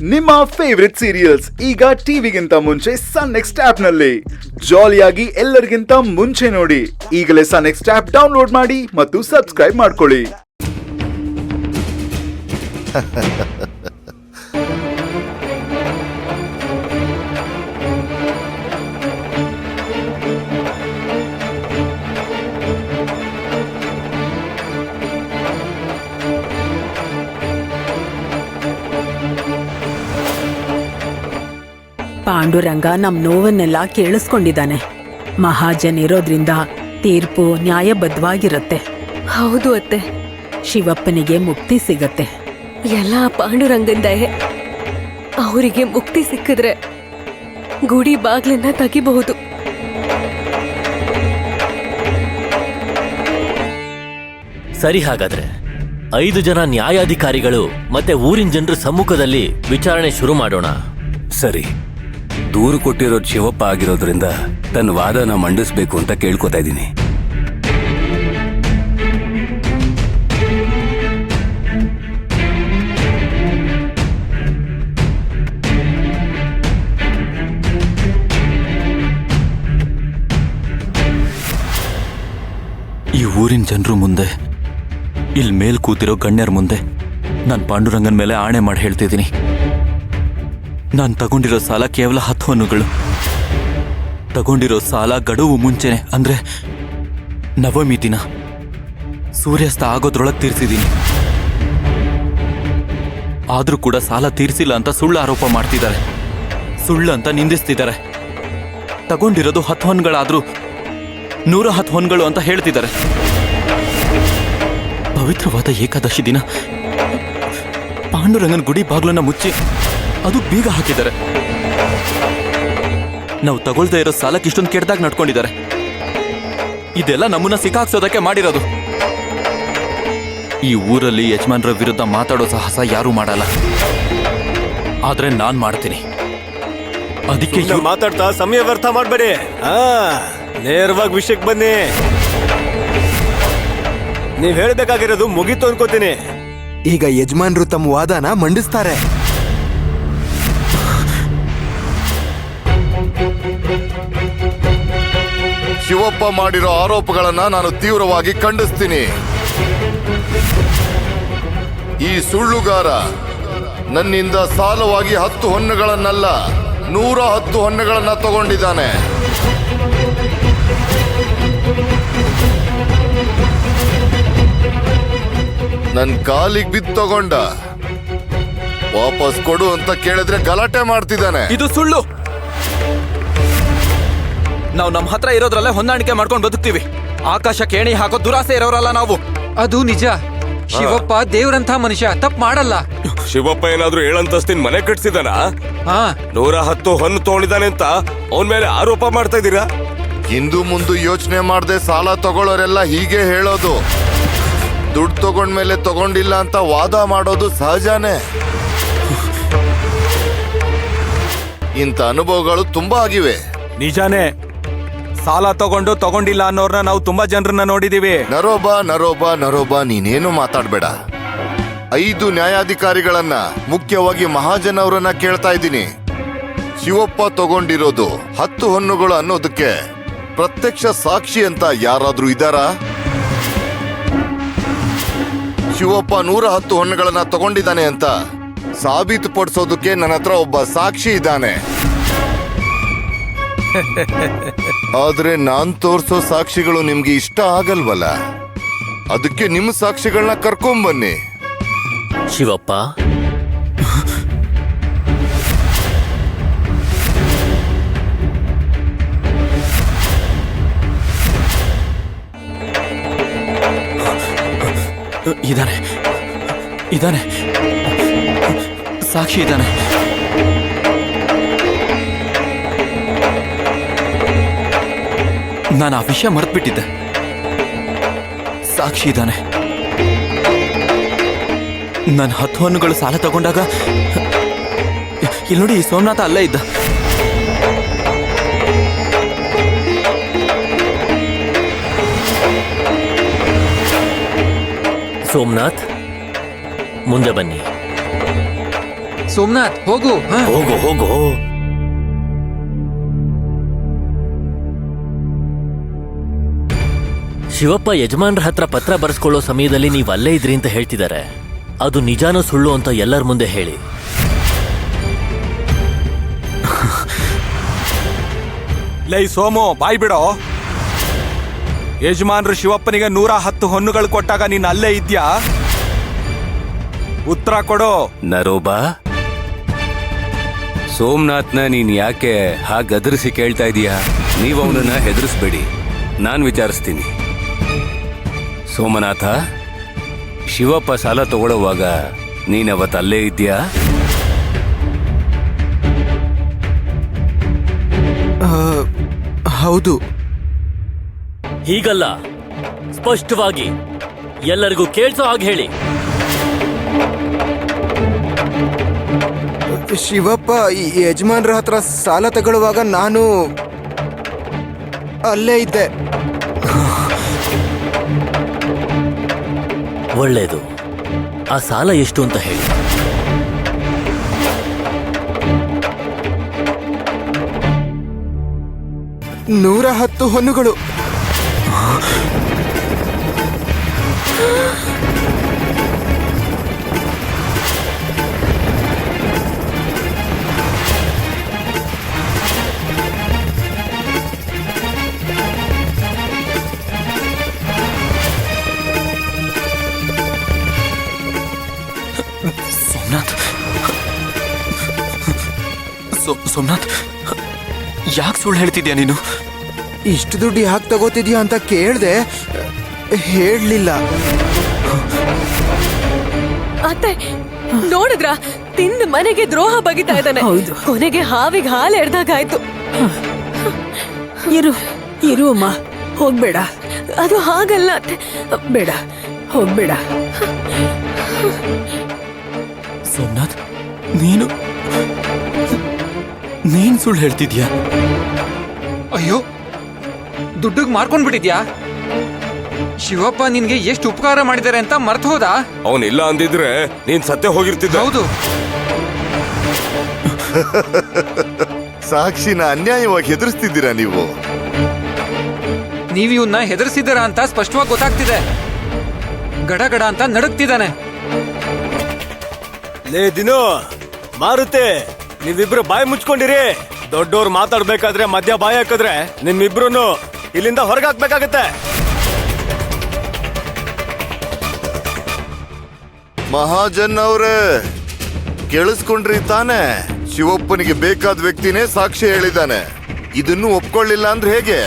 ನಿಮ್ಮ favourite serials ಈಗ ಟಿವಿಗಿಂತ ಮುಂಚೆ ಸನ್ ನೆಕ್ಸ್ಟ್ ಆಪ್ ನಲ್ಲಿ ಜಾಲಿಯಾಗಿ ಎಲ್ಲರಿಗಿಂತ ಮುಂಚೆ ನೋಡಿ. ಈಗಲೇ ಸನ್ ನೆಕ್ಸ್ಟ್ ಆಪ್ ಡೌನ್ಲೋಡ್ ಮಾಡಿ ಮತ್ತು ಸಬ್ಸ್ಕ್ರೈಬ್ ಮಾಡ್ಕೊಳ್ಳಿ. ಪಾಂಡುರಂಗ ನಮ್ ನೋವನ್ನೆಲ್ಲ ಕೇಳಿಸ್ಕೊಂಡಿದ್ದಾನೆ. ಮಹಾಜನ್ ಇರೋದ್ರಿಂದ ತೀರ್ಪು ನ್ಯಾಯಬದ್ಧವಾಗಿರುತ್ತೆ. ಹೌದು ಅತ್ತೆ, ಶಿವಪ್ಪನಿಗೆ ಮುಕ್ತಿ ಸಿಗತ್ತೆ. ಎಲ್ಲ ಪಾಂಡುರಂಗಂದಯೇ. ಅವರಿಗೆ ಮುಕ್ತಿ ಸಿಕ್ಕಿದ್ರೆ ಗುಡಿ ಬಾಗ್ಲನ್ನ ತೆಗಿಬಹುದು. ಸರಿ, ಹಾಗಾದ್ರೆ 5 ಜನ ನ್ಯಾಯಾಧಿಕಾರಿಗಳು ಮತ್ತೆ ಊರಿನ ಜನರ ಸಮ್ಮುಖದಲ್ಲಿ ವಿಚಾರಣೆ ಶುರು ಮಾಡೋಣ. ಸರಿ, ದೂರು ಕೊಟ್ಟಿರೋದು ಶಿವಪ್ಪ ಆಗಿರೋದ್ರಿಂದ ತನ್ನ ವಾದನ ಮಂಡಿಸ್ಬೇಕು ಅಂತ ಕೇಳ್ಕೊತಾ ಇದ್ದೀನಿ. ಈ ಊರಿನ ಜನರು ಮುಂದೆ, ಇಲ್ಲಿ ಮೇಲ್ ಕೂತಿರೋ ಗಣ್ಯರ ಮುಂದೆ ನಾನು ಪಾಂಡುರಂಗನ ಮೇಲೆ ಆಣೆ ಮಾಡಿ ಹೇಳ್ತಿದ್ದೀನಿ. ನಾನು ತಗೊಂಡಿರೋ ಸಾಲ ಕೇವಲ 10 ಹೊನ್ನುಗಳು. ತಗೊಂಡಿರೋ ಸಾಲ ಗಡುವು ಮುಂಚೆನೆ, ಅಂದ್ರೆ ನವಮಿ ದಿನ ಸೂರ್ಯಾಸ್ತ ಆಗೋದ್ರೊಳಗೆ ತೀರ್ಸಿದ್ದೀನಿ. ಆದ್ರೂ ಕೂಡ ಸಾಲ ತೀರ್ಸಿಲ್ಲ ಅಂತ ಸುಳ್ಳು ಆರೋಪ ಮಾಡ್ತಿದ್ದಾರೆ, ಸುಳ್ಳು ಅಂತ ನಿಂದಿಸ್ತಿದ್ದಾರೆ. ತಗೊಂಡಿರೋದು 10 ಹೊನ್ಗಳಾದ್ರೂ 110 ಹೊನ್ಗಳು ಅಂತ ಹೇಳ್ತಿದ್ದಾರೆ. ಪವಿತ್ರವಾದ ಏಕಾದಶಿ ದಿನ ಪಾಂಡುರಂಗನ ಗುಡಿ ಬಾಗ್ಲನ್ನ ಮುಚ್ಚಿ ಅದು ಬೀಗ ಹಾಕಿದ್ದಾರೆ. ನಾವು ತಗೊಳ್ದೇ ಇರೋ ಸಾಲಕ್ಕೆ ಇಷ್ಟೊಂದು ಕೆಟ್ಟದಾಗ ನಡ್ಕೊಂಡಿದ್ದಾರೆ. ಇದೆಲ್ಲ ನಮ್ಮನ್ನ ಸಿಕ್ಕಾಕ್ಸೋದಕ್ಕೆ ಮಾಡಿರೋದು. ಈ ಊರಲ್ಲಿ ಯಜಮಾನ್ರ ವಿರುದ್ಧ ಮಾತಾಡೋ ಸಾಹಸ ಯಾರೂ ಮಾಡಲ್ಲ, ಆದ್ರೆ ನಾನ್ ಮಾಡ್ತೀನಿ. ಅದಕ್ಕೆ ಮಾತಾಡ್ತಾ ಸಮಯ ವ್ಯರ್ಥ ಮಾಡಬೇಡಿ. ನೇರವಾಗಿ ವಿಷಯಕ್ಕೆ ಬನ್ನಿ. ನೀವ್ ಹೇಳ್ಬೇಕಾಗಿರೋದು ಮುಗೀತು ಅನ್ಕೋತೀನಿ. ಈಗ ಯಜಮಾನ್ರು ತಮ್ಮ ವಾದನ ಮಂಡಿಸ್ತಾರೆ. ಶಿವಪ್ಪ ಮಾಡಿರೋ ಆರೋಪಗಳನ್ನ ನಾನು ತೀವ್ರವಾಗಿ ಖಂಡಿಸ್ತೀನಿ. ಈ ಸುಳ್ಳುಗಾರ ನನ್ನಿಂದ ಸಾಲವಾಗಿ 10 ಹೊನ್ನುಗಳನ್ನಲ್ಲ 110 ಹೊನ್ನುಗಳನ್ನ ತಗೊಂಡಿದ್ದಾನೆ. ನನ್ ಕಾಲಿಗೆ ಬಿದ್ದು ತಗೊಂಡ. ವಾಪಸ್ ಕೊಡು ಅಂತ ಕೇಳಿದ್ರೆ ಗಲಾಟೆ ಮಾಡ್ತಿದ್ದಾನೆ. ಇದು ಸುಳ್ಳು. ನಾವು ನಮ್ಮ ಹತ್ರ ಇರೋದ್ರಲ್ಲೇ ಹೊಂದಾಣಿಕೆ ಮಾಡ್ಕೊಂಡು ಬದುಕ್ತೀವಿ. ಆಕಾಶ ಕೇಣಿ ಹಾಕೋ ದುರಾಸೆ ಇರೋರಲ್ಲ ನಾವು. ಅದು ನಿಜ. ಶಿವಪ್ಪ ದೇವ್ರಂತ ಮನುಷ್ಯ, ತಪ್ಪು ಮಾಡಲ್ಲ. ಶಿವಪ್ಪ ಏನಾದ್ರೂ 7 ಅಂತಸ್ತಿನ ಮನೆ ಕಟ್ಸಿದಾನ? 110 ಹೊನ್ನು ತಗೊಂಡಿದ್ದಾನೆ ಅಂತ ಅವನ್ ಮೇಲೆ ಆರೋಪ ಮಾಡ್ತಾ ಇದ್ದೀರಾ? ಹಿಂದು ಮುಂದೆ ಯೋಚನೆ ಮಾಡದೆ ಸಾಲ ತಗೊಳ್ಳೋರೆಲ್ಲ ಹೀಗೆ ಹೇಳೋದು. ದುಡ್ಡು ತಗೊಂಡ್ಮೇಲೆ ತಗೊಂಡಿಲ್ಲ ಅಂತ ವಾದ ಮಾಡೋದು ಸಹಜನೇ. ಇಂಥ ಅನುಭವಗಳು ತುಂಬಾ ಆಗಿವೆ. ನಿಜಾನೇ, ಸಾಲ ತಗೊಂಡಿಲ್ಲ ಅನ್ನೋರ್ನ ನಾವು ತುಂಬಾ ಜನರನ್ನ ನೋಡಿದೀವಿ. ನರೋಬಾ ನೀನೇನು ಮಾತಾಡ್ಬೇಡ. 5 ನ್ಯಾಯಾಧಿಕಾರಿಗಳನ್ನ, ಮುಖ್ಯವಾಗಿ ಮಹಾಜನ್ ಅವರನ್ನ ಕೇಳ್ತಾ ಇದ್ದೀನಿ. ಶಿವಪ್ಪ ತಗೊಂಡಿರೋದು 10 ಹೊನ್ನುಗಳು ಅನ್ನೋದಕ್ಕೆ ಪ್ರತ್ಯಕ್ಷ ಸಾಕ್ಷಿ ಅಂತ ಯಾರಾದ್ರೂ ಇದ್ದಾರಾ? ಶಿವಪ್ಪ 110 ಹೊನ್ನುಗಳನ್ನ ತಗೊಂಡಿದ್ದಾನೆ ಅಂತ ಸಾಬೀತುಪಡಿಸೋದಕ್ಕೆ ನನ್ನ ಹತ್ರ ಒಬ್ಬ ಸಾಕ್ಷಿ ಇದ್ದಾನೆ. ಆದ್ರೆ ನಾನ್ ತೋರ್ಸೋ ಸಾಕ್ಷಿಗಳು ನಿಮ್ಗೆ ಇಷ್ಟ ಆಗಲ್ವಲ್ಲ, ಅದಕ್ಕೆ ನಿಮ್ಮ ಸಾಕ್ಷಿಗಳನ್ನ ಕರ್ಕೊಂಬನ್ನಿ. ಶಿವಪ್ಪ, ಇದಾನೆ ಸಾಕ್ಷಿ ಇದ್ದಾನೆ. ನಾನು ಆ ವಿಷಯ ಮರೆತುಬಿಟ್ಟಿದ್ದೆ. ಸಾಕ್ಷಿ ಇದ್ದಾನೆ. ನಾನು 10 ಹೊನ್ನುಗಳು ಸಾಲ ತಗೊಂಡಾಗ ಇಲ್ಲಿ ನೋಡಿ, ಈ ಸೋಮನಾಥ ಅಲ್ಲೇ ಇದ್ದ. ಸೋಮನಾಥ್, ಮುಂದೆ ಬನ್ನಿ. ಸೋಮನಾಥ್ ಹೋಗು. ಹ? ಹೋಗು ಹೋಗು. ಶಿವಪ್ಪ ಯಜಮಾನ್ರ ಹತ್ರ ಪತ್ರ ಬರ್ಸ್ಕೊಳ್ಳೋ ಸಮಯದಲ್ಲಿ ನೀವು ಅಲ್ಲೇ ಇದ್ರಿ ಅಂತ ಹೇಳ್ತಿದ್ದಾರೆ. ಅದು ನಿಜಾನೋ ಸುಳ್ಳು ಅಂತ ಎಲ್ಲರ ಮುಂದೆ ಹೇಳಿ. ಲೈ ಸೋಮು, ಬಾಯ್ ಬಿಡೋ. ಯಜಮಾನ್ರು ಶಿವಪ್ಪನಿಗೆ 110 ಹೊನ್ನುಗಳು ಕೊಟ್ಟಾಗ ನೀನ್ ಅಲ್ಲೇ ಇದ್ಯಾ? ಉತ್ತರ ಕೊಡು. ನರೋಬಾ, ಸೋಮನಾಥ್ನ ನೀನ್ ಯಾಕೆ ಹಾಗೆ ಗದರಿಸಿ ಕೇಳ್ತಾ ಇದೀಯಾ? ನೀವು ಅವನನ್ನ ಹೆದರಿಸ್ಬೇಡಿ, ನಾನ್ ವಿಚಾರಿಸ್ತೀನಿ. ಸೋಮನಾಥ, ಶಿವಪ್ಪ ಸಾಲ ತಗೊಳ್ಳುವಾಗ ನೀನವತ್ತು ಅಲ್ಲೇ ಇದ್ಯಾ? ಹೌದು. ಹೀಗಲ್ಲ, ಸ್ಪಷ್ಟವಾಗಿ ಎಲ್ಲರಿಗೂ ಕೇಳ್ಸೋ ಹಾಗೆ ಹೇಳಿ. ಶಿವಪ್ಪ ಈ ಯಜಮಾನ್ರ ಹತ್ರ ಸಾಲ ತಗೊಳ್ಳುವಾಗ ನಾನು ಅಲ್ಲೇ ಇದ್ದೆ. ಒಳ್ಳೇದು. ಆ ಸಾಲ ಎಷ್ಟು ಅಂತ ಹೇಳಿ. 110 ಹೊನ್ನುಗಳು. ಸೋಮನಾಥ್, ಸೋಮನಾಥ್, ಯಾಕೆ ಸುಳ್ಳು ಹೇಳ್ತಿದ್ಯಾ ನೀನು? ಇಷ್ಟು ದುಡ್ಡು ಯಾಕೆ ತಗೋತಿದ್ಯಾ ಅಂತ ಕೇಳ್ದೆ, ಹೇಳಲಿಲ್ಲ. ಅತ್ತೆ ನೋಡಿದ್ರ, ತಿಂದು ಮನೆಗೆ ದ್ರೋಹ ಬಗಿತಾ ಇದ್ದಾನೆ. ಹೌದು. ಕೊನೆಗೆ ಹಾವಿಗೆ ಹಾಲು ಎಡ್ದಾಗಾಯ್ತು. ಇರು ಇರು ಅಮ್ಮ, ಹೋಗ್ಬೇಡ. ಅದು ಹಾಗಲ್ಲ ಅತ್ತೆ. ಬೇಡ, ಹೋಗ್ಬೇಡ. ಸೋಮನಾಥ್, ನೀನ್ ಸುಳ್ಳು ಹೇಳ್ತಿದ್ಯಾ? ಅಯ್ಯೋ, ದುಡ್ಡಿಗೆ ಮಾರ್ಕೊಂಡ್ಬಿಟ್ಟಿದ್ಯಾ? ಶಿವಪ್ಪ ನಿನ್ಗೆ ಎಷ್ಟು ಉಪಕಾರ ಮಾಡಿದ್ದಾರೆ ಅಂತ ಮರ್ತು ಹೋದ? ಅವನಿಲ್ಲ ಅಂದಿದ್ರೆ ನೀನ್ ಸತ್ಯ ಹೋಗಿರ್ತಿದ್ದ. ಹೌದು. ಸಾಕ್ಷಿನ ಅನ್ಯಾಯವಾಗಿ ಹೆದರ್ಸ್ತಿದ್ದೀರಾ ನೀವು? ನೀವು ಇವನ್ನ ಹೆದರ್ಸಿದ್ದೀರಾ ಅಂತ ಸ್ಪಷ್ಟವಾಗಿ ಗೊತ್ತಾಗ್ತಿದೆ. ಗಡಗಡ ಅಂತ ನಡುಕ್ತಿದ್ದಾನೆ. ಲೇ ದಿನು, ಮಾರುತಿ, ನೀವಿಬ್ರು ಬಾಯಿ ಮುಚ್ಕೊಂಡಿರಿ. ದೊಡ್ಡೋರು ಮಾತಾಡ್ಬೇಕಾದ್ರೆ ಮಧ್ಯ ಬಾಯಿ ಹಾಕಿದ್ರೆ ನಿಮ್ಮಿಬ್ರು ಇಲ್ಲಿಂದ ಹೊರಗೆ ಹಾಕ್ಬೇಕಾಗತ್ತೆ. ಮಹಾಜನ್ ಅವ್ರೆ, ಕೇಳಿಸ್ಕೊಂಡ್ರಿ ತಾನೆ? ಶಿವಪ್ಪನಿಗೆ ಬೇಕಾದ ವ್ಯಕ್ತಿನೇ ಸಾಕ್ಷಿ ಹೇಳಿದ್ದಾನೆ. ಇದನ್ನು ಒಪ್ಕೊಳ್ಳಿಲ್ಲ ಅಂದ್ರೆ ಹೇಗೆ?